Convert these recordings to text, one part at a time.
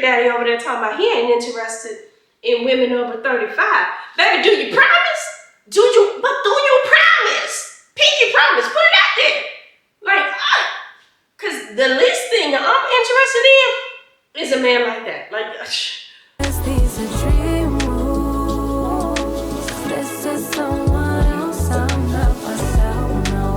daddy over there talking about he ain't interested in women over 35. Baby, do you promise? Do you promise? Pinky promise, put it out there. Like, cause the least thing I'm interested in is a man like that. Like, These are dream moves. This is someone else. I'm not myself. No.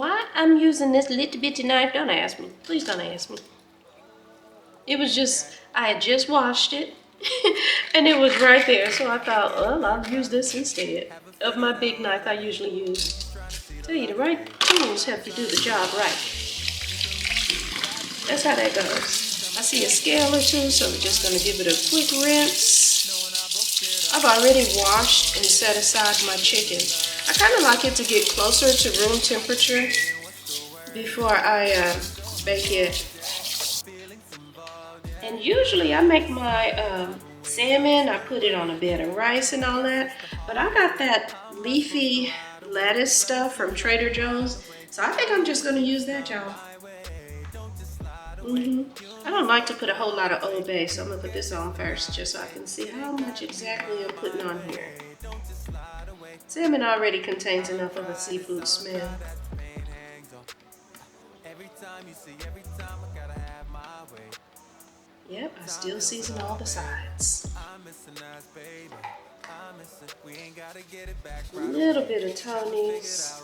why I'm using this little bitty knife? Don't ask me. Please don't ask me. It was just, I had just washed it and it was right there. So I thought, well, I'll use this instead of my big knife I usually use. Tell you, the right tools help you do the job right. That's how that goes. I see a scale or two, so we're just gonna give it a quick rinse. I've already washed and set aside my chicken. I kind of like it to get closer to room temperature before I bake it. And usually I make my salmon, I put it on a bed of rice and all that, but I got that leafy lettuce stuff from Trader Joe's, so I think I'm just gonna use that, y'all. I don't like to put a whole lot of Old Bay, so I'm gonna put this on first just so I can see how much exactly I'm putting on here. Salmon already contains enough of a seafood smell. Yep, I still season all the sides. A little bit of Tony's.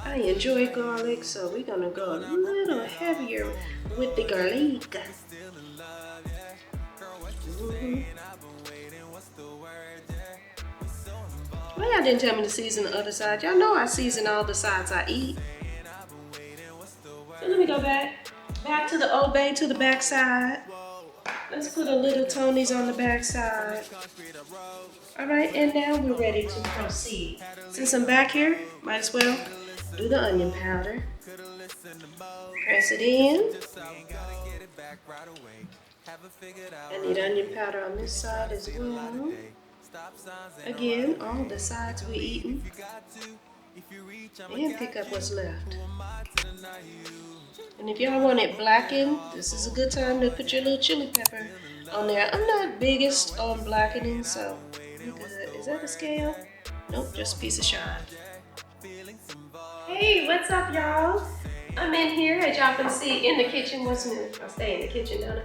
I enjoy garlic, so we're gonna go a little heavier with the garlic. Why y'all didn't tell me to season the other side? Y'all know I season all the sides I eat. So let me go back to the Old Bay, to the back side. Let's put a little Tony's on the back side. All right, and now we're ready to proceed. Since I'm back here, might as well do the onion powder. Press it in. I need onion powder on this side as well. Again, all the sides we're eating. And pick up what's left. And if y'all want it blackened, this is a good time to put your little chili pepper on there. I'm not biggest on blackening, so we good. Is that a scale? Nope, just a piece of Sharpe. Hey, what's up, y'all? I'm in here, as y'all can see, in the kitchen. What's new? I stay in the kitchen, don't I?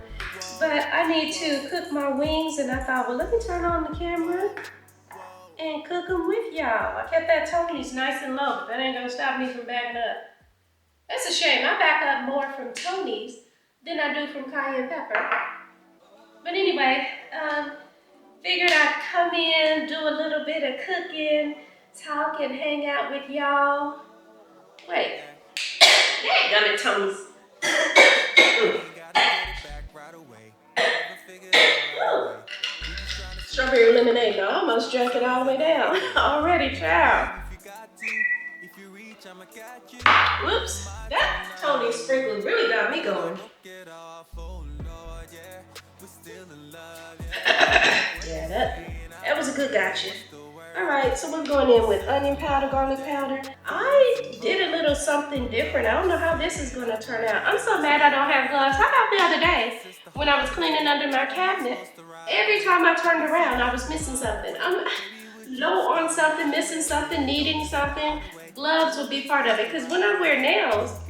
But I need to cook my wings, and I thought, well, let me turn on the camera and cook them with y'all. I kept that Tony's nice and low, but that ain't gonna stop me from backing up. That's a shame. I back up more from Tony's than I do from cayenne pepper. But anyway, figured I'd come in, do a little bit of cooking, talk and hang out with y'all. Wait, dadgummit, Tony's. Strawberry lemonade. No, I almost drank it all the way down. Already, child. Whoops, that Tony sprinkle really got me going. Yeah, that was a good gotcha. All right, so we're going in with onion powder, garlic powder. I did a little something different. I don't know how this is gonna turn out. I'm so mad I don't have gloves. How about the other day when I was cleaning under my cabinet? Every time I turned around, I was missing something. I'm low on something, missing something, needing something. Gloves would be part of it, because when I wear nails,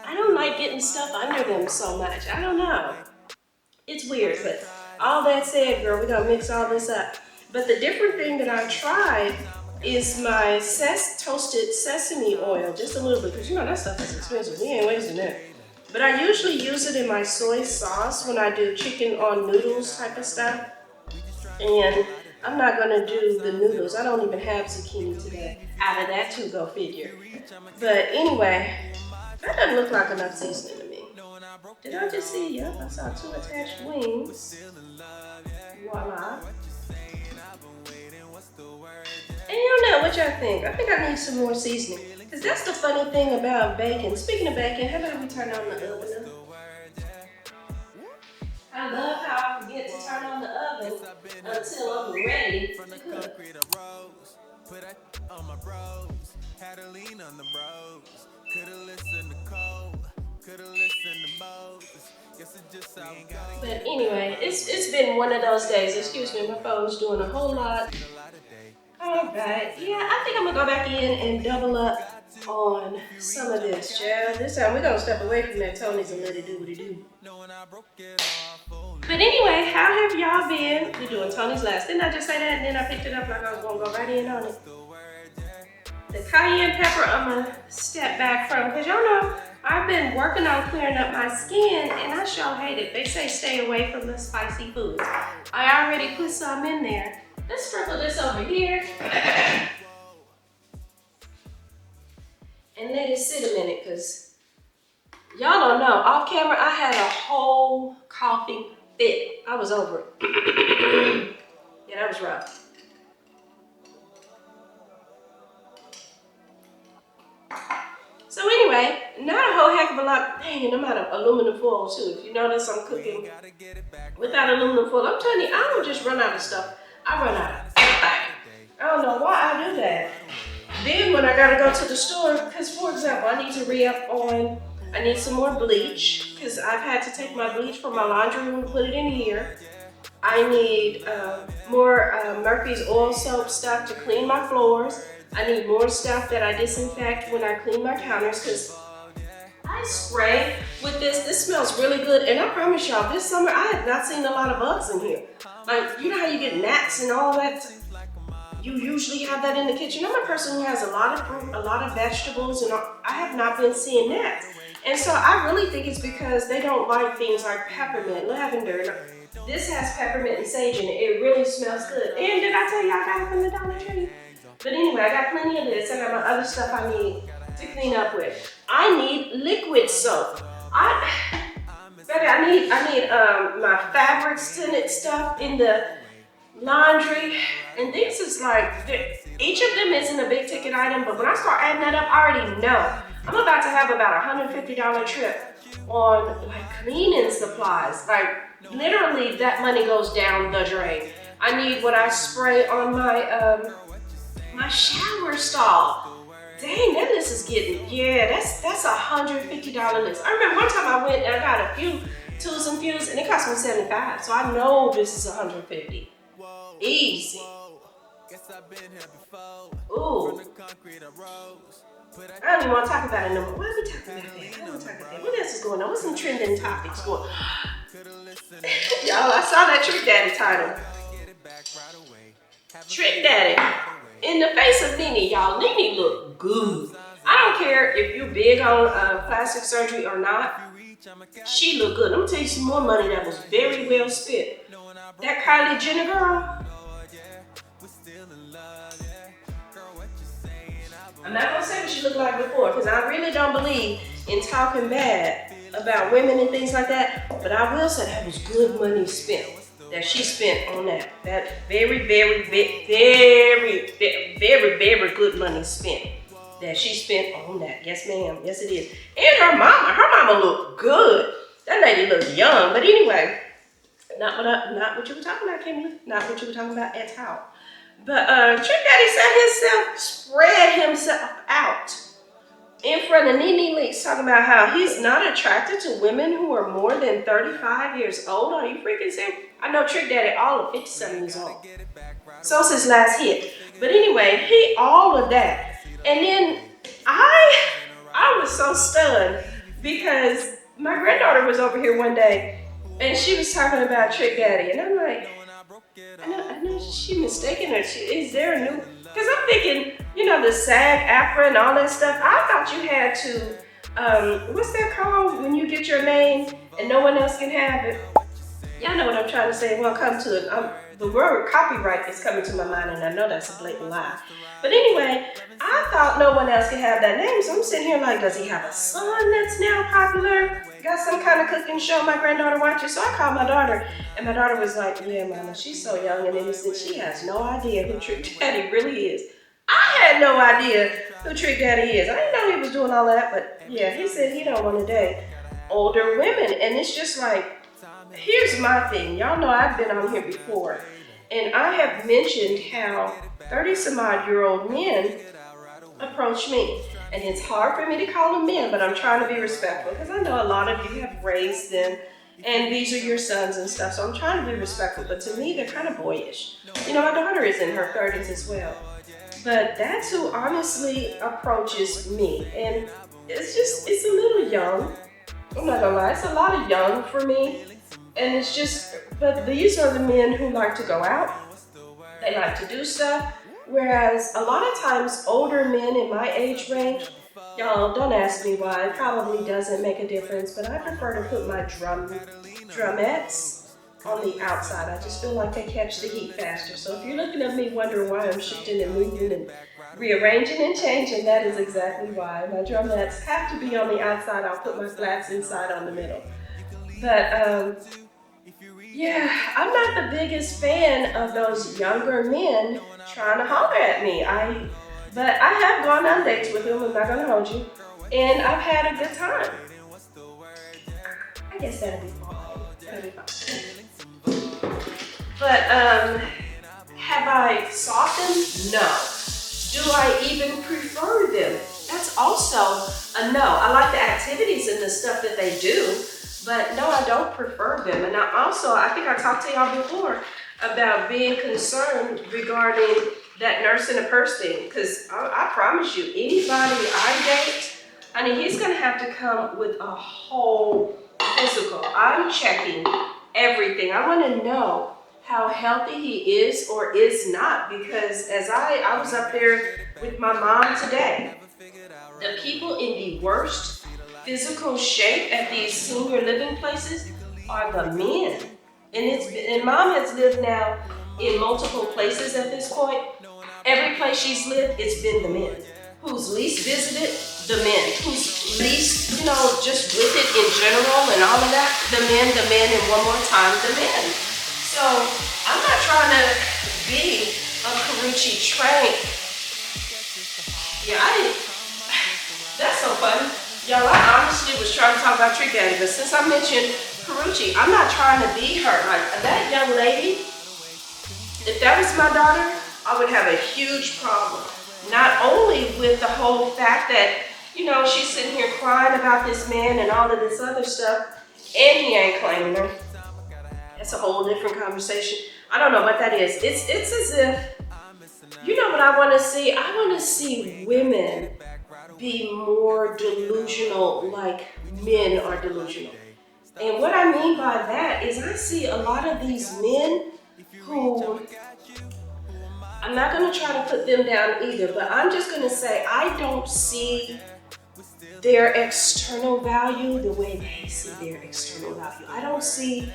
I don't like getting stuff under them so much. I don't know. It's weird, but all that said, girl, we're gonna mix all this up. But the different thing that I tried is my toasted sesame oil, just a little bit, because you know that stuff is expensive. We ain't wasting that. But I usually use it in my soy sauce when I do chicken on noodles type of stuff. And I'm not gonna do the noodles. I don't even have zucchini today. Out of that too, go figure. But anyway, that doesn't look like enough seasoning to me. Did I just see? Yep, I saw 2 attached wings. Voila. And you know what y'all think? I think I need some more seasoning. Because that's the funny thing about bacon. Speaking of bacon, how about we turn on the oven? I love how I forget to turn on the oven until I'm ready to cook. But anyway, it's been one of those days. Excuse me, my phone's doing a whole lot. Alright, yeah, I think I'm gonna go back in and double up on some of this, child. This time we're gonna step away from that Tony's and let it do what it do. But anyway, how have y'all been? We're doing Tony's last. Didn't I just say that and then I picked it up like I was gonna go right in on it? The cayenne pepper I'm gonna step back from, because y'all know I've been working on clearing up my skin and I sure hate it. They say stay away from the spicy foods. I already put some in there. Let's sprinkle this over here and let it sit a minute, because y'all don't know, off camera I had a whole coughing fit. I was over it. Yeah, that was rough. So anyway, not a whole heck of a lot. Dang, and I'm out of aluminum foil too. If you notice, I'm cooking without aluminum foil. I'm telling you, I don't just run out of stuff. I run out of everything. I don't know why I do that. Then when I gotta go to the store, because for example, I need to re-up on, I need some more bleach, because I've had to take my bleach from my laundry room and put it in here. I need more Murphy's oil soap stuff to clean my floors. I need more stuff that I disinfect when I clean my counters, because I spray with this. This smells really good, and I promise y'all, this summer I have not seen a lot of bugs in here. Like, you know how you get gnats and all that? You usually have that in the kitchen. I'm a person who has a lot of fruit, a lot of vegetables, and I have not been seeing gnats. And so I really think it's because they don't like things like peppermint, lavender. This has peppermint and sage in it. It really smells good. And did I tell you I got it from the Dollar Tree? But anyway, I got plenty of this. I got my other stuff I need to clean up with. I need liquid soap. I need my fabric scented stuff in the laundry. And this is like, each of them isn't a big ticket item, but when I start adding that up, I already know. I'm about to have about a $150 trip on like cleaning supplies. Like literally that money goes down the drain. I need what I spray on my my shower stall. Dang, that list is getting, yeah, that's $150 list. I remember one time I went and I got a few tools and fuse and it cost me $75. So I know this is $150. Easy. Ooh. I don't even want to talk about it no more. Why are we talking about that? I don't want to talk about that. What else is going on? What's some trending topics going on? Y'all, I saw that Trick Daddy title. Trick Daddy. In the face of Nene, y'all, Nene look good. I don't care if you're big on plastic surgery or not. She look good. I'm gonna tell you some more money that was very well spent. That Kylie Jenner girl. I'm not gonna say what she looked like before, because I really don't believe in talking bad about women and things like that. But I will say that was good money spent. That she spent on that. That very, very, very, very, very, very good money spent. That she spent on that. Yes, ma'am. Yes, it is. And her mama looked good. That lady looked young. But anyway, not what you were talking about, Kymberly. Not what you were talking about at all. But Trick Daddy spread himself out in front of Nene Leakes, talking about how he's not attracted to women who are more than 35 years old. Are you freaking serious? I know Trick Daddy all of 57 years old. So it's his last hit. But anyway, all of that. And then I was so stunned because my granddaughter was over here one day and she was talking about Trick Daddy. And I'm like, I know she mistaken her. Is there a new? Because I'm thinking, you know, the SAG-AFTRA and all that stuff. I thought you had to, what's that called when you get your name and no one else can have it? Y'all know what I'm trying to say. It won't come to it. The word copyright is coming to my mind, and I know that's a blatant lie. But anyway, I thought no one else could have that name. So I'm sitting here like, does he have a son that's now popular? Got some kind of cooking show my granddaughter watches? So I called my daughter, and my daughter was like, yeah, Mama, she's so young and innocent. She has no idea who Trick Daddy really is. I had no idea who Trick Daddy is. I didn't know he was doing all that, but yeah, he said he don't want to date older women. And it's just like, here's my thing. Y'all know I've been on here before, and I have mentioned how 30-some-odd-year-old men approach me. And it's hard for me to call them men, but I'm trying to be respectful because I know a lot of you have raised them and these are your sons and stuff, so I'm trying to be respectful, but to me, they're kind of boyish. You know, my daughter is in her 30s as well. But that's who honestly approaches me. And it's a little young. I'm not gonna lie, it's a lot of young for me. And it's just, but these are the men who like to go out. They like to do stuff. Whereas a lot of times older men in my age range, y'all don't ask me why, it probably doesn't make a difference, but I prefer to put my drumettes on the outside. I just feel like they catch the heat faster. So if you're looking at me wondering why I'm shifting and moving and rearranging and changing, that is exactly why. My drumettes have to be on the outside. I'll put my flats inside on the middle. But yeah, I'm not the biggest fan of those younger men trying to holler at me. But I have gone on dates with them, I'm not gonna hold you, and I've had a good time. I guess that'll be fine. That'll be fine. But have I sought them? No. Do I even prefer them? That's also a no. I like the activities and the stuff that they do, but no, I don't prefer them. And I think I talked to y'all before about being concerned regarding that nurse in a purse thing, because I promise you, anybody I date, I mean, he's gonna have to come with a whole physical. I'm checking everything. I wanna know how healthy he is or is not, because as I was up there with my mom today, the people in the worst physical shape at these senior living places are the men. And mom has lived now in multiple places at this point. Every place she's lived, it's been the men. Who's least visited? The men. Who's least, just with it in general and all of that? The men, and one more time, the men. So I'm not trying to be a Karuchi train. Yeah, that's so funny. Y'all, I honestly was trying to talk about Trick Daddy, but since I mentioned Karuchi, I'm not trying to be her. Like, that young lady, if that was my daughter, I would have a huge problem. Not only with the whole fact that, she's sitting here crying about this man and all of this other stuff, and he ain't claiming her. That's a whole different conversation. I don't know what that is. It's as if, what I want to see? I want to see women be more delusional like men are delusional. And what I mean by that is I see a lot of these men who, I'm not going to try to put them down either, but I'm just going to say I don't see their external value the way they see their external value. I don't see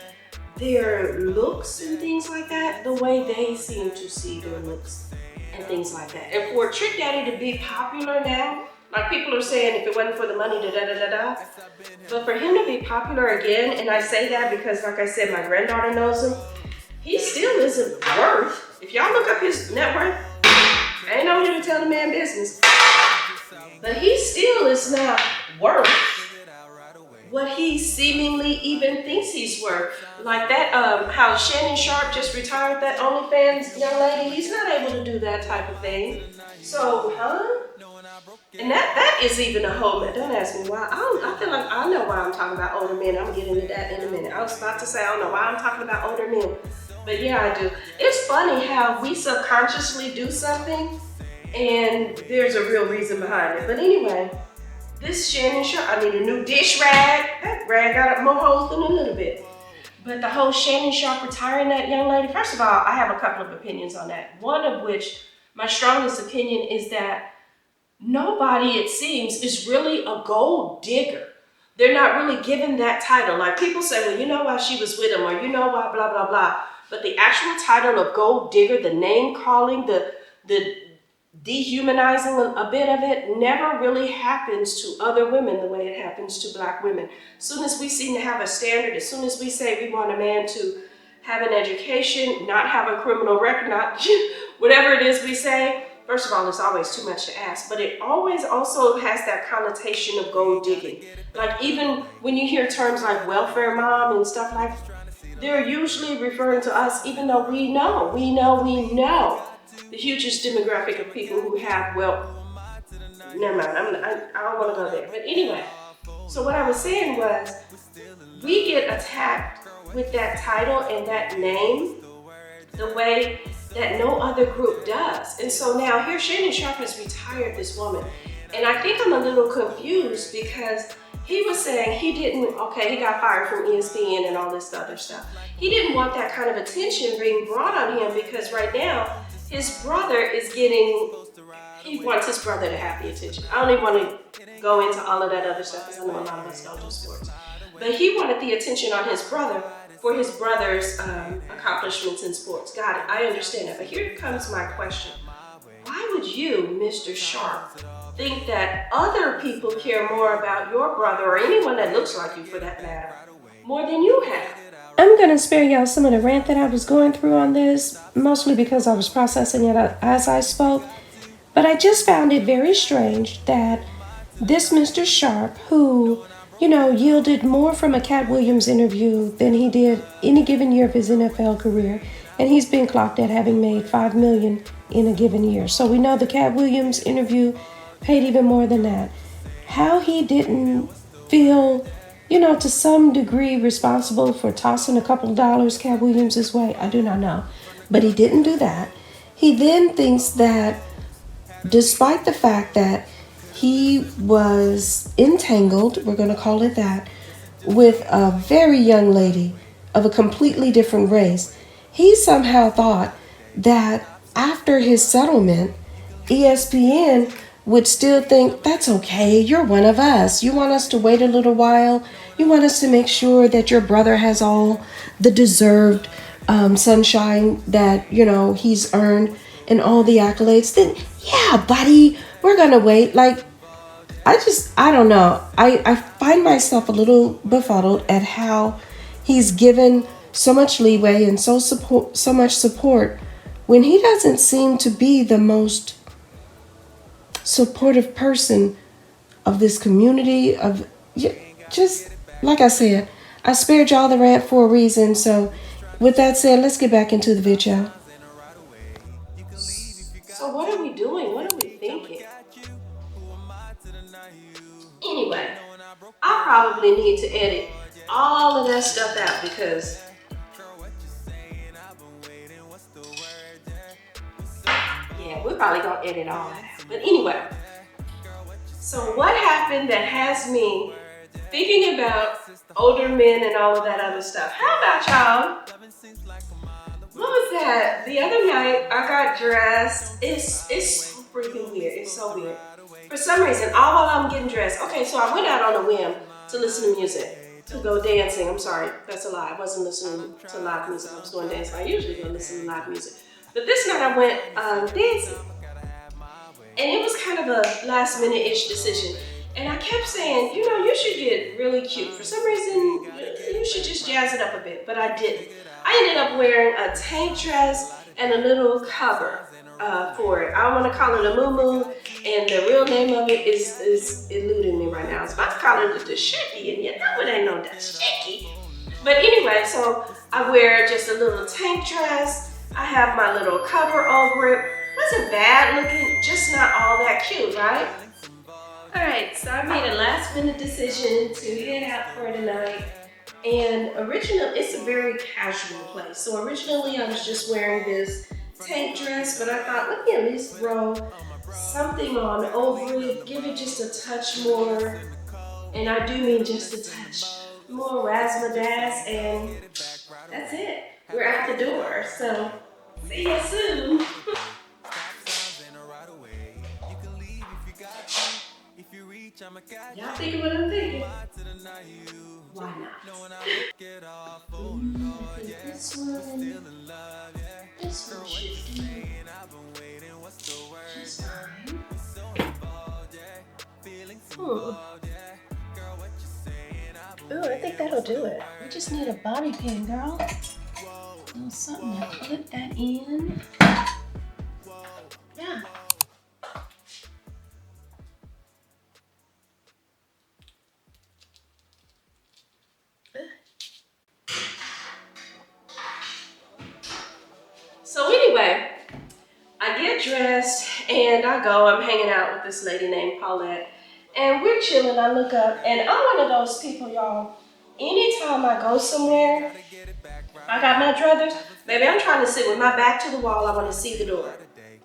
their looks and things like that the way they seem to see their looks and things like that. And for Trick Daddy to be popular now, like people are saying, if it wasn't for the money, da-da-da-da-da. But for him to be popular again, and I say that because, like I said, my granddaughter knows him, he still isn't worth, if y'all look up his net worth, I ain't no here to tell the man business, but he still is not worth what he seemingly even thinks he's worth. Like that, how Shannon Sharpe just retired that OnlyFans young lady, he's not able to do that type of thing. So, and that is even a whole, don't ask me why. I feel like I know why I'm talking about older men. I'm gonna get into that in a minute. I was about to say, I don't know why I'm talking about older men. But yeah, I do. It's funny how we subconsciously do something and there's a real reason behind it. But anyway, this Shannon Sharpe, I need a new dish rag. That rag got more holes than a little bit. But the whole Shannon Sharpe retiring that young lady, first of all, I have a couple of opinions on that. One of which, my strongest opinion is that nobody, it seems, is really a gold digger. They're not really given that title. Like people say, well, you know why she was with him, or you know why, blah, blah, blah. But the actual title of gold digger, the name calling, the dehumanizing a bit of it never really happens to other women the way it happens to black women. As soon as we seem to have a standard, as soon as we say we want a man to have an education, not have a criminal record, not whatever it is we say, first of all, it's always too much to ask, but it always also has that connotation of gold digging. Like even when you hear terms like welfare mom and stuff like that, they're usually referring to us, even though we know the hugest demographic of people who have, well, never mind, I don't want to go there. But anyway, so what I was saying was, we get attacked with that title and that name the way that no other group does. And so now here Shannon Sharpe has retired this woman. And I think I'm a little confused because he was saying he didn't, okay, he got fired from ESPN and all this other stuff. He didn't want that kind of attention being brought on him because right now his brother is getting, he wants his brother to have the attention. I don't even want to go into all of that other stuff because I know a lot of us don't do sports. But he wanted the attention on his brother for his brother's accomplishments in sports. Got it, I understand that. But here comes my question. Why would you, Mr. Sharpe, think that other people care more about your brother, or anyone that looks like you for that matter, more than you have? I'm going to spare y'all some of the rant that I was going through on this, mostly because I was processing it as I spoke. But I just found it very strange that this Mr. Sharpe, who, yielded more from a Cat Williams interview than he did any given year of his NFL career. And he's been clocked at having made $5 million in a given year. So we know the Cat Williams interview paid even more than that. How he didn't feel, to some degree responsible for tossing a couple of dollars Cat Williams' way, I do not know. But he didn't do that. He then thinks that despite the fact that he was entangled, we're going to call it that, with a very young lady of a completely different race, he somehow thought that after his settlement, ESPN would still think, that's okay, you're one of us. You want us to wait a little while? You want us to make sure that your brother has all the deserved sunshine that, he's earned and all the accolades? Then, yeah, buddy, we're going to wait. Like, I don't know. I find myself a little befuddled at how he's given so much leeway and so much support when he doesn't seem to be the most supportive person of this community. Of just like I said, I spared y'all the rant for a reason. So with that said, let's get back into the video. So what are we doing? What are we thinking? Anyway, I probably need to edit all of that stuff out because we're probably gonna edit all that out. But anyway, so what happened that has me thinking about older men and all of that other stuff? How about y'all? What was that? The other night I got dressed. It's so freaking weird. It's so weird. For some reason, all while I'm getting dressed, okay, so I went out on a whim to listen to music, to go dancing. I'm sorry, that's a lie. I wasn't listening to live music. I was doing dancing. I usually go listen to live music. But this night I went dancing. And it was kind of a last minute-ish decision. And I kept saying, you should get really cute. For some reason, you should just jazz it up a bit, but I didn't. I ended up wearing a tank dress and a little cover for it. I want to call it a muumuu, and the real name of it is eluding me right now. I was about to call it a dashiki, and it ain't no dashiki. But anyway, so I wear just a little tank dress. I have my little cover over it. Wasn't bad looking, just not all that cute, right? Alright, so I made a last minute decision to head out for tonight. And originally, it's a very casual place. So originally I was just wearing this tank dress, but I thought, let me at least throw something on over it, give it just a touch more, and I do mean just a touch more razzmatazz, and that's it. We're out the door, so see you soon. Y'all thinking what I'm thinking? Why not? I think this one should do just fine. Ooh, I think that'll do it. We just need a bobby pin, girl. A little something to put that in. Yeah. anyway, I get dressed and I go. I'm hanging out with this lady named Paulette. And we're chilling. I look up and I'm one of those people, y'all. Anytime I go somewhere, I got my druthers. Baby, I'm trying to sit with my back to the wall. I want to see the door.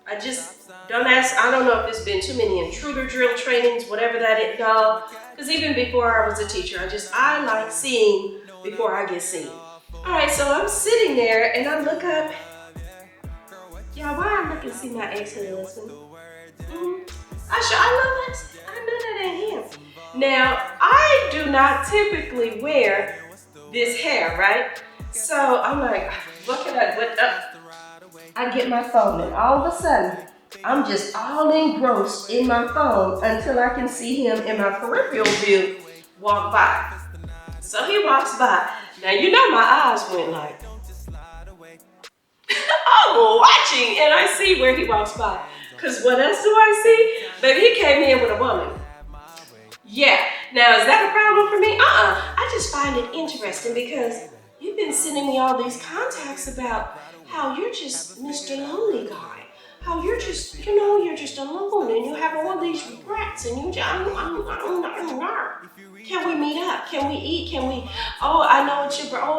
I just don't ask. I don't know if there's been too many intruder drill trainings, whatever that is. No, because even before I was a teacher, I like seeing before I get seen. All right, so I'm sitting there and I look up. Y'all, why I look and see my ex-husband? I know that ain't him. Now, I do not typically wear this hair, right? So I'm like, I get my phone and all of a sudden, I'm just all engrossed in my phone until I can see him in my peripheral view walk by. So he walks by. Now, you know my eyes went like, I'm watching and I see where he walks by. Because what else do I see? Baby, he came in with a woman. Yeah. Now, is that a problem for me? I just find it interesting because you've been sending me all these contacts about how you're just Mr. Lonely Guy. How you're just, you're just alone and you have all these regrets and you just, can we meet up? Can we eat? Can we, I know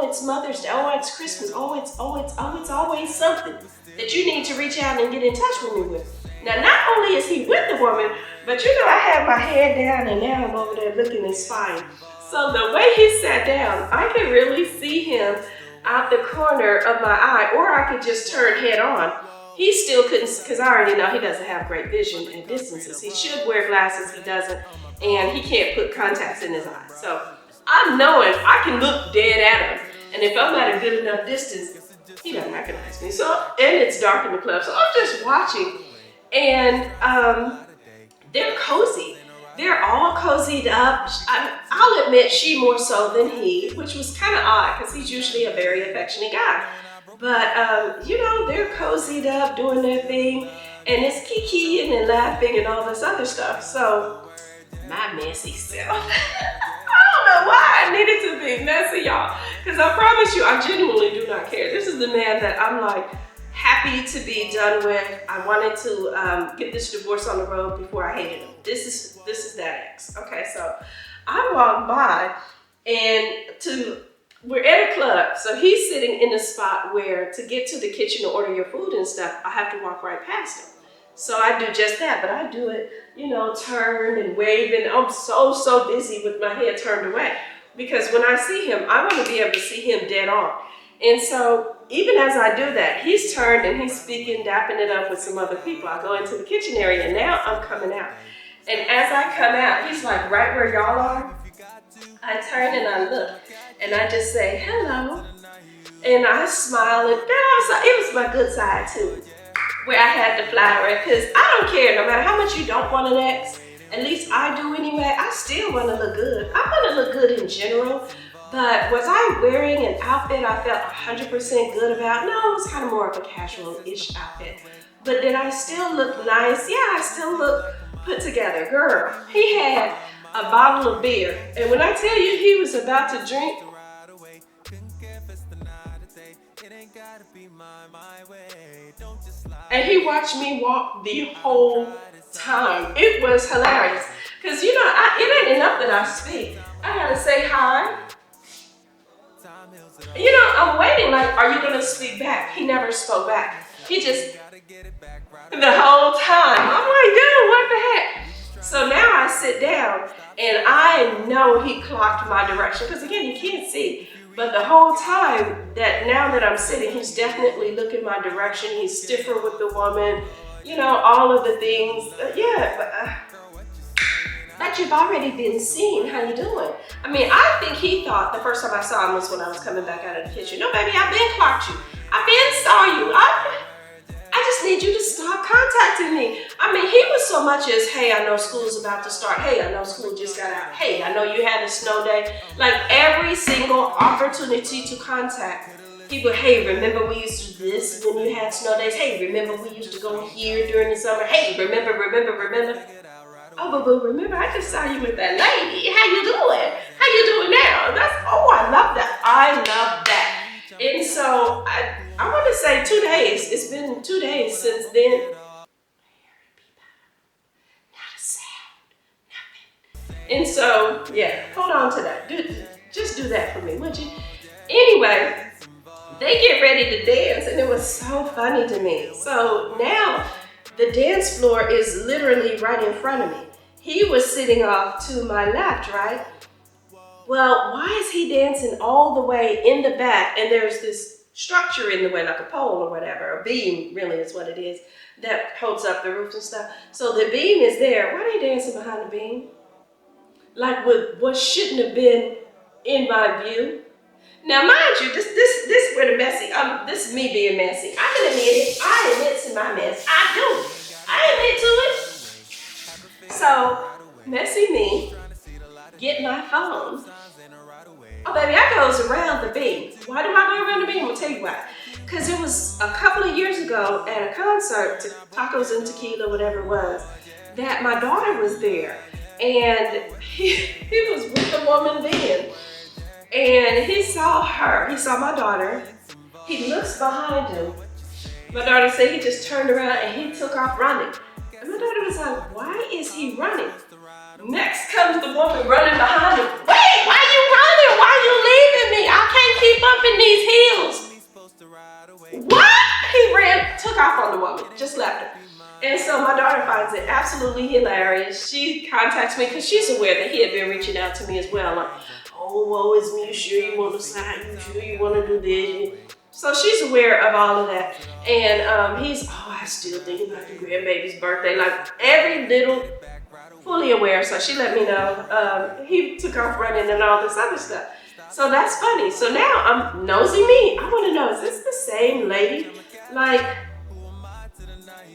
it's Mother's Day. Oh, it's Christmas. It's always something that you need to reach out and get in touch with me with. Now, not only is he with the woman, but I have my head down and now I'm over there looking at his spine. So the way he sat down, I could really see him out the corner of my eye, or I could just turn head on. He still couldn't, because I already know he doesn't have great vision at distances. He should wear glasses, he doesn't, and he can't put contacts in his eyes. So I'm knowing I can look dead at him, and if I'm at a good enough distance, he doesn't recognize me. So, and it's dark in the club, so I'm just watching, and they're cozy. They're all cozied up. I'll admit she more so than he, which was kind of odd because he's usually a very affectionate guy. But, they're cozied up, doing their thing, and it's kikiing and laughing and all this other stuff. So, my messy self. I don't know why I needed to be messy, y'all, because I promise you, I genuinely do not care. This is the man that I'm like, happy to be done with. I wanted to get this divorce on the road before I hated him. This is that ex. Okay, so I walked by and we're at a club. So he's sitting in a spot where to get to the kitchen to order your food and stuff, I have to walk right past him. So I do just that, but I do it, turn and wave, and I'm so busy with my head turned away because when I see him, I want to be able to see him dead on. And so even as I do that, he's turned and he's speaking, dapping it up with some other people. I go into the kitchen area and now I'm coming out. And as I come out, he's like right where y'all are. I turn and I look and I just say, hello. And I smile and it was my good side too, where I had the flower. Because I don't care, no matter how much you don't want an ex, at least I do anyway, I still want to look good. I want to look good in general. But was I wearing an outfit I felt 100% good about? No, it was kind of more of a casual-ish outfit. But did I still look nice? Yeah, I still look put together. Girl, he had a bottle of beer. And when I tell you he was about to drink, and he watched me walk the whole time. It was hilarious. Because, it ain't enough that I speak. I gotta say hi. I'm waiting, like, are you gonna speak back? He never spoke back. He just, the whole time. I'm like, dude, what the heck? So now I sit down and I know he clocked my direction. Because again, you can't see. But the whole time now that I'm sitting, he's definitely looking my direction. He's stiffer with the woman, all of the things. But you've already been seen. How you doing? I mean, I think he thought the first time I saw him was when I was coming back out of the kitchen. No, baby, I've been clocked you. I've been saw you. I just need you to stop contacting me. I mean, he was so much as, hey, I know school's about to start. Hey, I know school just got out. Hey, I know you had a snow day. Like every single opportunity to contact, he would, hey, remember we used to do this when you had snow days? Hey, remember we used to go here during the summer? Hey, remember? Oh, boo-boo, remember I just saw you with that lady. How you doing? How you doing now? I love that. I love that. And so I want to say 2 days. It's been 2 days since then. Not a sound. And so, yeah, hold on to that. Just do that for me, would you? Anyway, they get ready to dance, and it was so funny to me. So now the dance floor is literally right in front of me. He was sitting off to my left, right? Well, why is he dancing all the way in the back, and there's this structure in the way, like a pole or whatever, a beam really is what it is, that holds up the roof and stuff. So the beam is there. Why are they dancing behind the beam? Like with what shouldn't have been in my view. Now, mind you, this where the messy. This is me being messy. I can admit it. I admit to my mess. I do. I admit to it. So, messy me, get my phone. Oh, baby, I goes around the beam. Why do I go around the beam? I'm gonna tell you why. Because it was a couple of years ago at a concert, Tacos and Tequila, whatever it was, that my daughter was there. And he was with a woman then. And he saw her. He saw my daughter. He looks behind him. My daughter said he just turned around and he took off running. And my daughter was like, why is he running? Next comes the woman running behind him. Wait, why you running? Why you leaving me? I can't keep up in these heels. What? He ran, took off on the woman, just left her. And so my daughter finds it absolutely hilarious. She contacts me because she's aware that he had been reaching out to me as well. Like, oh, woe is me, you sure you want to sign? You sure you want to do this? So she's aware of all of that. And he's, I still think about the grandbaby's birthday. Like every little, fully aware. So she let me know. He took off running and all this other stuff. So that's funny. So now I'm nosy me. I want to know, is this the same lady? Like,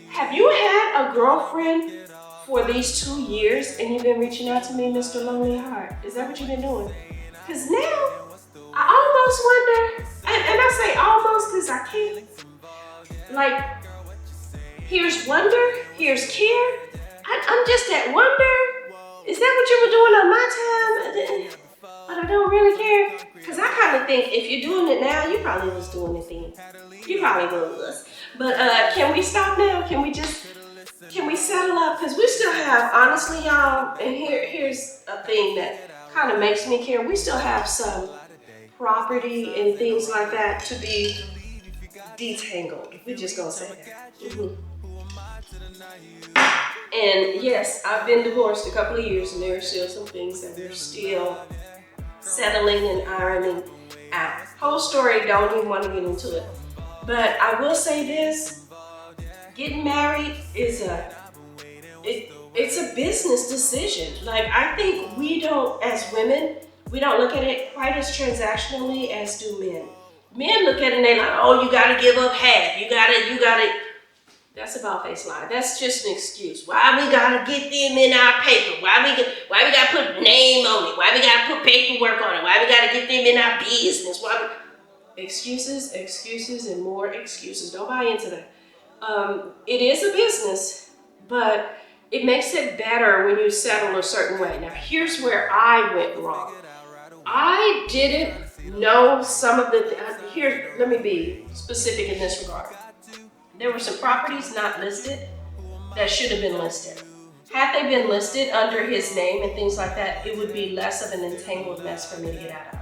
have you had a girlfriend for these 2 years and you've been reaching out to me, Mr. Lonely Heart? Is that what you've been doing? Because now, I almost wonder, and I say almost because I can't. Like, here's wonder, here's care. I'm just at wonder. Is that what you were doing on my time? But I don't really care. Because I kind of think if you're doing it now, you probably was doing it then. You probably was. But can we stop now? Can we settle up? Because we still have, honestly, y'all, and here's a thing that kind of makes me care. We still have some property and things like that to be detangled. We're just gonna say that. And yes, I've been divorced a couple of years, and there are still some things that we're still settling and ironing out. Whole story, don't even want to get into it. But I will say this: getting married is it's a business decision. Like, I think we don't, as women, we don't look at it quite as transactionally as do men. Men look at it and they're like, oh, you gotta give up half. You gotta. That's about face lie. That's just an excuse. Why we gotta get them in our paper? Why we gotta put name on it? Why we gotta put paperwork on it? Why we gotta get them in our business? Excuses, and more excuses. Don't buy into that. It is a business, but it makes it better when you settle a certain way. Now, here's where I went wrong. I didn't know some of the, here, let me be specific in this regard. There were some properties not listed that should have been listed. Had they been listed under his name and things like that, it would be less of an entangled mess for me to get out of.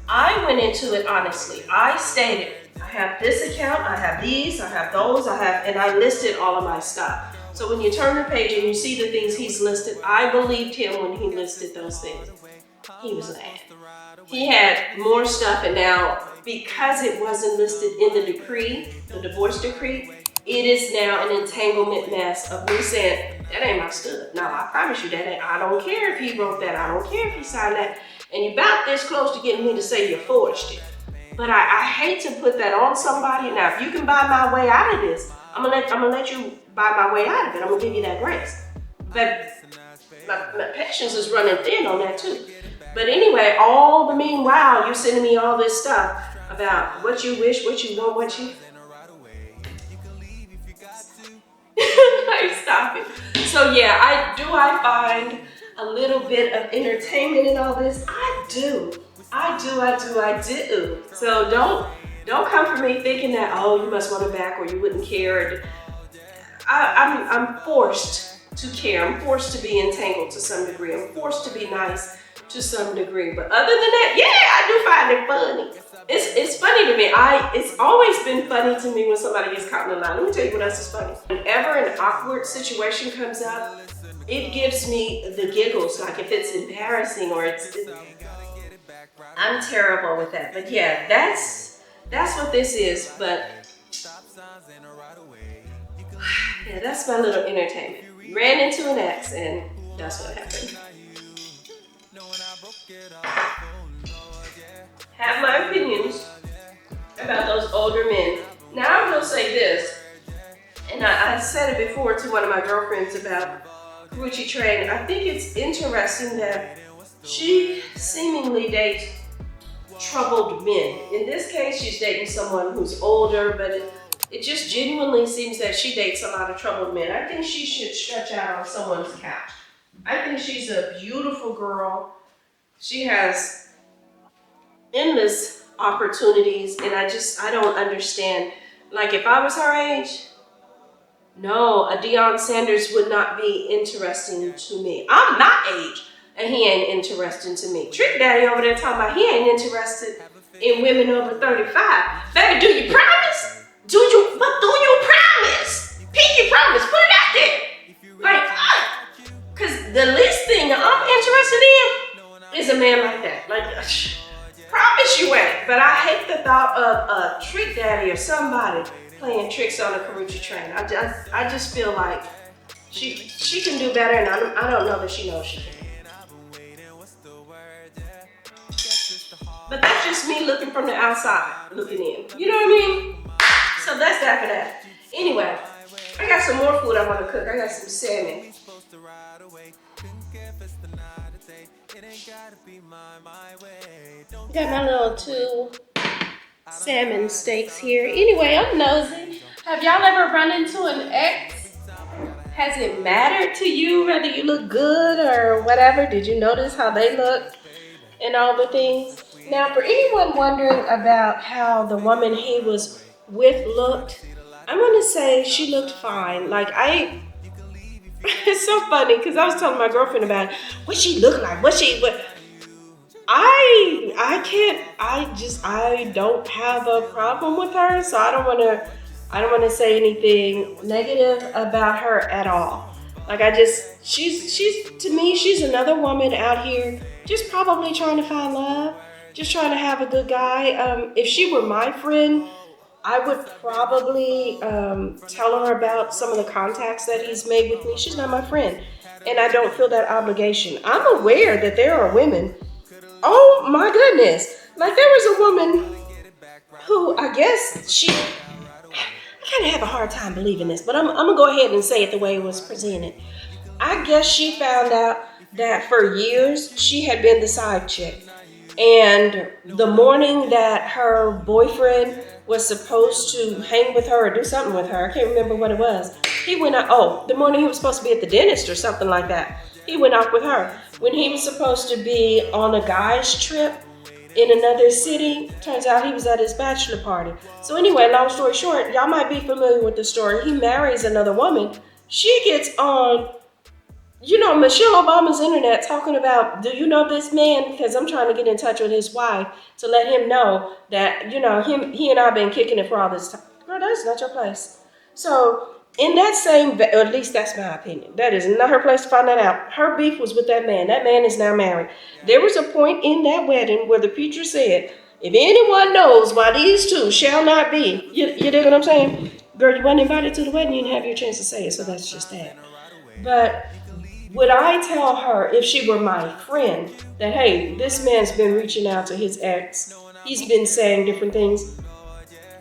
I went into it honestly. I stated, I have this account, I have these, I have those, and I listed all of my stuff. So when you turn the page and you see the things he's listed, I believed him when he listed those things. He was lying. He had more stuff, and now because it wasn't listed in the decree, the divorce decree, it is now an entanglement mess of me saying, that ain't my stuff. No, I promise you that ain't. I don't care if he wrote that. I don't care if he signed that. And you're about this close to getting me to say you forged it. But I hate to put that on somebody. Now, if you can buy my way out of this, I'm gonna let you buy my way out of it. I'm gonna give you that grace. But my patience is running thin on that too. But anyway, all the meanwhile, you're sending me all this stuff about what you wish, what you want, what you... Like, stop it. So yeah, I find a little bit of entertainment in all this. I do. So don't Don't come for me thinking that, oh, you must want him back or you wouldn't care. I'm forced to care. I'm forced to be entangled to some degree. I'm forced to be nice to some degree. But other than that, yeah, I do find it funny. It's funny to me. It's always been funny to me when somebody gets caught in a lie. Let me tell you what else is funny. Whenever an awkward situation comes up, it gives me the giggles. Like if it's embarrassing or I'm terrible with that. But yeah, that's what this is. But yeah, that's my little entertainment. Ran into an ex and that's what happened. Have my opinions about those older men. Now I will say this, and I said it before to one of my girlfriends about Karuchi Train. I think it's interesting that she seemingly dates troubled men. In this case, she's dating someone who's older, but it just genuinely seems that she dates a lot of troubled men. I think she should stretch out on someone's couch. I think she's a beautiful girl. She has endless opportunities, and I don't understand. Like if I was her age, no, a Deion Sanders would not be interesting to me. I'm my age, and he ain't interesting to me. Trick Daddy over there talking about he ain't interested in women over 35. Baby, do you promise? What do you promise? Pinky promise, put it out there. Like, because the least thing I'm interested in is a man like that. Like, promise you ain't. But I hate the thought of a Trick Daddy or somebody playing tricks on a Karuchi Train. I just feel like she can do better, and I don't know that she knows she can. But that's just me looking from the outside, looking in. You know what I mean? So that's that for that. Anyway, I got some more food I want to cook. I got some salmon. Got my little 2 salmon steaks here. Anyway, I'm nosy. Have y'all ever run into an ex? Has it mattered to you whether you look good or whatever? Did you notice how they look and all the things? Now, for anyone wondering about how the woman he was with looked, I'm going to say she looked fine. Like, it's so funny because I was telling my girlfriend about what she looked like. I don't have a problem with her, so I don't want to say anything negative about her at all. Like she's to me, she's another woman out here just probably trying to find love, just trying to have a good guy. If she were my friend, I would probably tell her about some of the contacts that he's made with me. She's not my friend, and I don't feel that obligation. I'm aware that there are women, oh my goodness, like there was a woman who I guess I kind of have a hard time believing this, but I'm going to go ahead and say it the way it was presented. I guess she found out that for years she had been the side chick. And the morning that her boyfriend was supposed to hang with her or do something with her, I can't remember what it was. He went out, the morning he was supposed to be at the dentist or something like that, he went out with her. When he was supposed to be on a guy's trip in another city, turns out he was at his bachelor party. So anyway, long story short, y'all might be familiar with the story. He marries another woman. She gets on, Michelle Obama's internet talking about, do you know this man? Because I'm trying to get in touch with his wife to let him know that, he and I have been kicking it for all this time. Girl, that's not your place. So in that same, or at least that's my opinion, that is not her place to find that out. Her beef was with that man. That man is now married. There was a point in that wedding where the preacher said, if anyone knows why these two shall not be, you dig what I'm saying? Girl, you weren't invited to the wedding, you didn't have your chance to say it, so that's just that. But would I tell her, if she were my friend, that, hey, this man's been reaching out to his ex, he's been saying different things?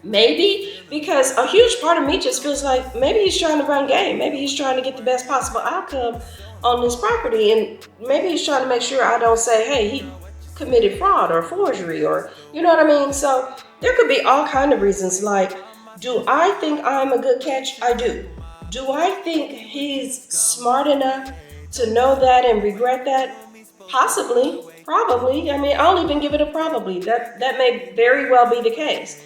Maybe, because a huge part of me just feels like maybe he's trying to run game. Maybe he's trying to get the best possible outcome on this property, and maybe he's trying to make sure I don't say, hey, he committed fraud or forgery, or, you know what I mean? So there could be all kind of reasons. Like, do I think I'm a good catch? I do. Do I think he's smart enough to know that and regret that? Possibly, probably. I mean, I'll even give it a probably. That may very well be the case.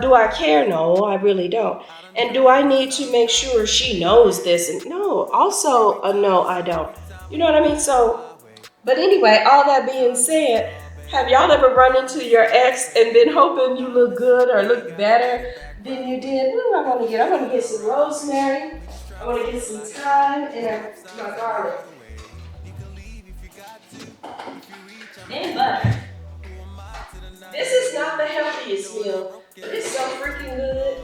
Do I care? No, I really don't. And do I need to make sure she knows this? And no, also, no, I don't. You know what I mean? So, but anyway, all that being said, have y'all ever run into your ex and been hoping you look good or look better than you did? What do I want to get? I want to get some rosemary. I want to get some thyme and my garlic. And butter. This is not the healthiest meal, but it's so freaking good.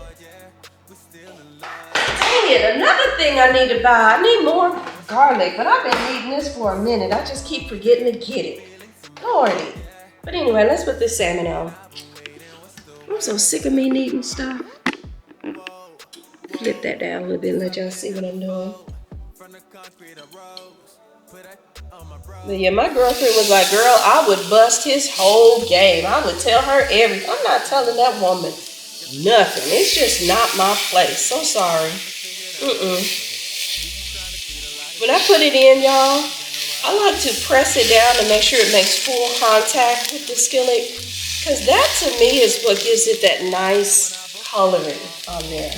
Dang it, another thing I need to buy. I need more garlic, but I've been needing this for a minute. I just keep forgetting to get it. Lordy. But anyway, let's put this salmon on. I'm so sick of me needing stuff. Flip that down a little bit and let y'all see what I'm doing. But yeah, my girlfriend was like, girl, I would bust his whole game. I would tell her everything. I'm not telling that woman nothing. It's just not my place. So sorry. When I put it in, y'all, I like to press it down to make sure it makes full contact with the skillet. Because that to me is what gives it that nice coloring on there.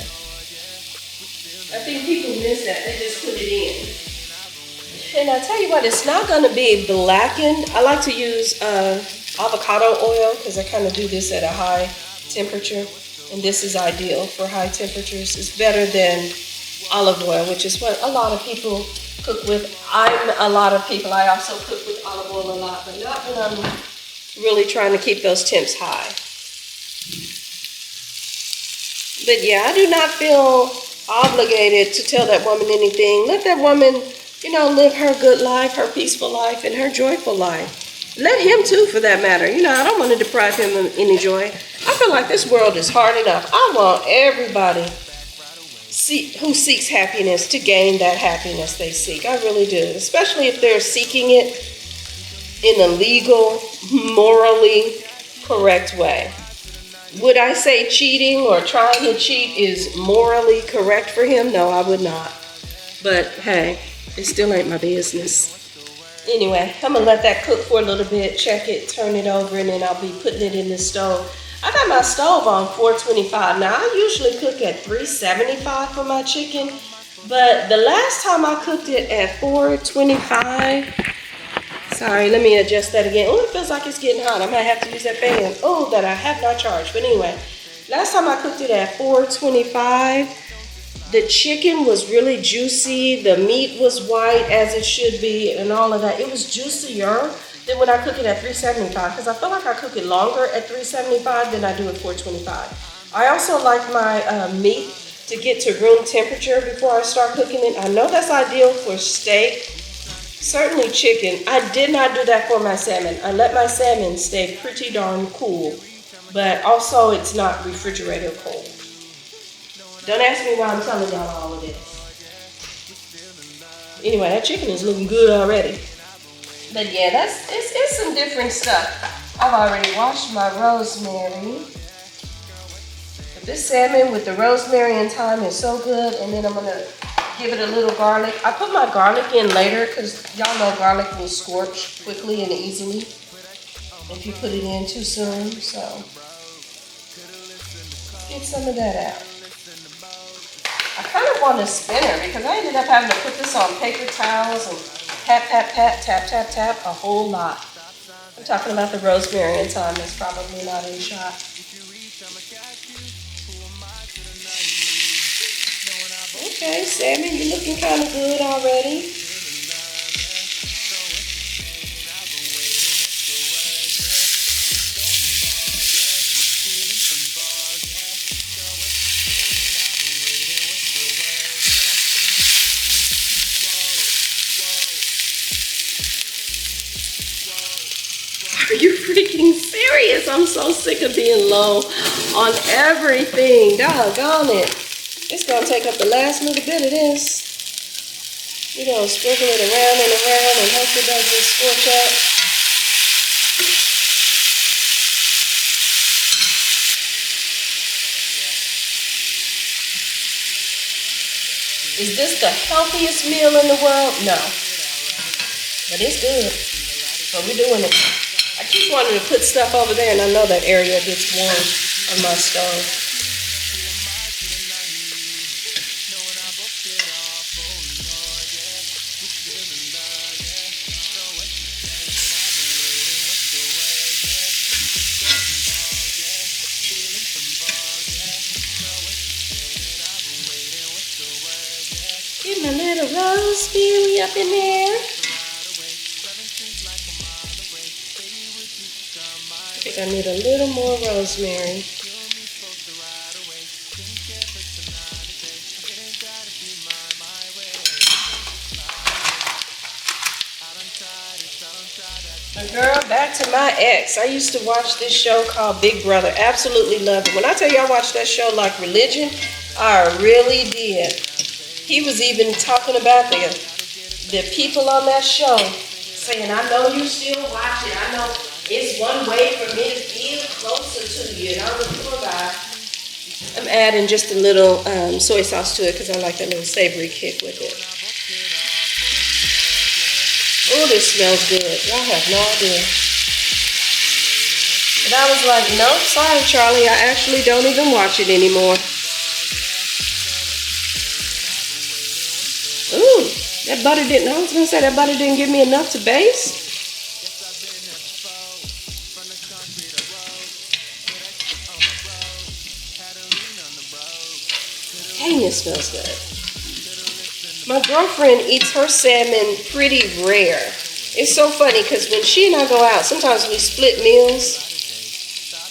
I think people miss that. They just put it in. And I tell you what, it's not going to be blackened. I like to use avocado oil because I kind of do this at a high temperature. And this is ideal for high temperatures. It's better than olive oil, which is what a lot of people cook with. I also cook with olive oil a lot, but not when I'm really trying to keep those temps high. But yeah, I do not feel obligated to tell that woman anything. Let that woman, live her good life, her peaceful life, and her joyful life. Let him too, for that matter. I don't want to deprive him of any joy. I feel like this world is hard enough. I want everybody who seeks happiness to gain that happiness they seek. I really do. Especially if they're seeking it in a legal, morally correct way. Would I say cheating or trying to cheat is morally correct for him? No, I would not. But hey, it still ain't my business. Anyway, I'm going to let that cook for a little bit, check it, turn it over, and then I'll be putting it in the stove. I got my stove on 425. Now, I usually cook at 375 for my chicken, but the last time I cooked it at 425, sorry, let me adjust that again. Oh, it feels like it's getting hot. I might have to use that fan. Oh, that I have not charged. But anyway, last time I cooked it at 425, the chicken was really juicy. The meat was white as it should be and all of that. It was juicier than when I cook it at 375 because I feel like I cook it longer at 375 than I do at 425. I also like my meat to get to room temperature before I start cooking it. I know that's ideal for steak, certainly chicken. I did not do that for my salmon. I let my salmon stay pretty darn cool, but also it's not refrigerator cold. Don't ask me why I'm telling y'all all of this. Anyway, that chicken is looking good already. But yeah, it's some different stuff. I've already washed my rosemary. But this salmon with the rosemary and thyme is so good. And then I'm going to give it a little garlic. I put my garlic in later because y'all know garlic will scorch quickly and easily if you put it in too soon. So get some of that out. I kind of want a spinner because I ended up having to put this on paper towels and pat, pat, pat, tap, tap, tap, a whole lot. I'm talking about the rosemary and thyme that's probably not in shot. Okay, salmon, you're looking kind of good already. Are you freaking serious? I'm so sick of being low on everything. Doggone it. It's going to take up the last little bit of this. You're going to sprinkle it around and around and hope it doesn't scorch up. Is this the healthiest meal in the world? No. But it's good. So we're doing it. I keep wanting to put stuff over there, and I know that area gets warm. on my stove. Get my little rosemary up in there. I think I need a little more rosemary. Now, girl, back to my ex. I used to watch this show called Big Brother. Absolutely loved it. When I tell you I watched that show like religion, I really did. He was even talking about the people on that show, saying, I know you still watch it. I know it's one way for me to feel closer to you. And I'm looking for God. I'm adding just a little soy sauce to it because I like that little savory kick with it. Oh, this smells good. Y'all have no idea. And I was like, nope, sorry, Charlie. I actually don't even watch it anymore. Ooh, that butter didn't, I was going to say that butter didn't give me enough to baste. Dang, it smells good. My girlfriend eats her salmon pretty rare. It's so funny because when she and I go out, sometimes we split meals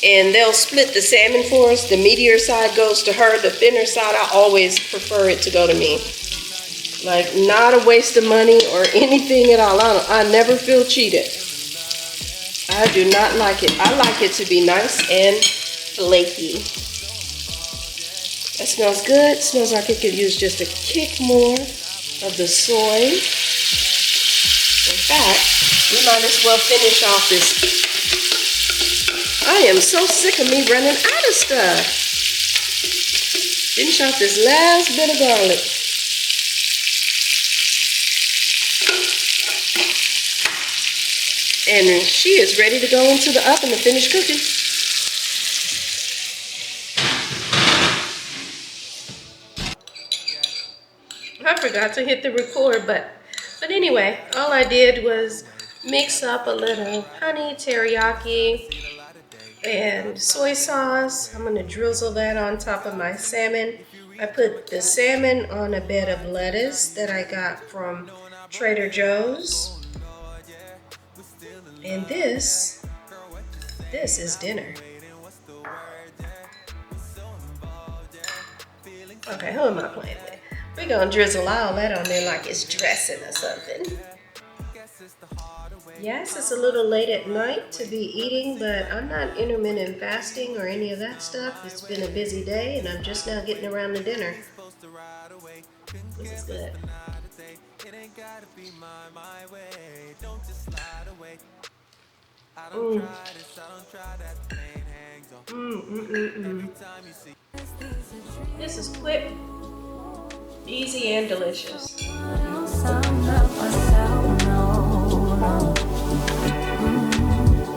and they'll split the salmon for us. The meatier side goes to her, the thinner side, I always prefer it to go to me. Like, not a waste of money or anything at all. I never feel cheated. I do not like it. I like it to be nice and flaky. That smells good. It smells like it could use just a kick more of the soy. In fact, we might as well finish off this. I am so sick of me running out of stuff. Finish off this last bit of garlic. And she is ready to go into the oven to finish cooking. I forgot to hit the record button. But anyway, all I did was mix up a little honey, teriyaki, and soy sauce. I'm going to drizzle that on top of my salmon. I put the salmon on a bed of lettuce that I got from Trader Joe's. And this is dinner. Okay, who am I playing with? We're gonna drizzle all that on there like it's dressing or something. Yes, it's a little late at night to be eating, but I'm not intermittent fasting or any of that stuff. It's been a busy day and I'm just now getting around to dinner. This is good. This is quick, easy, and delicious.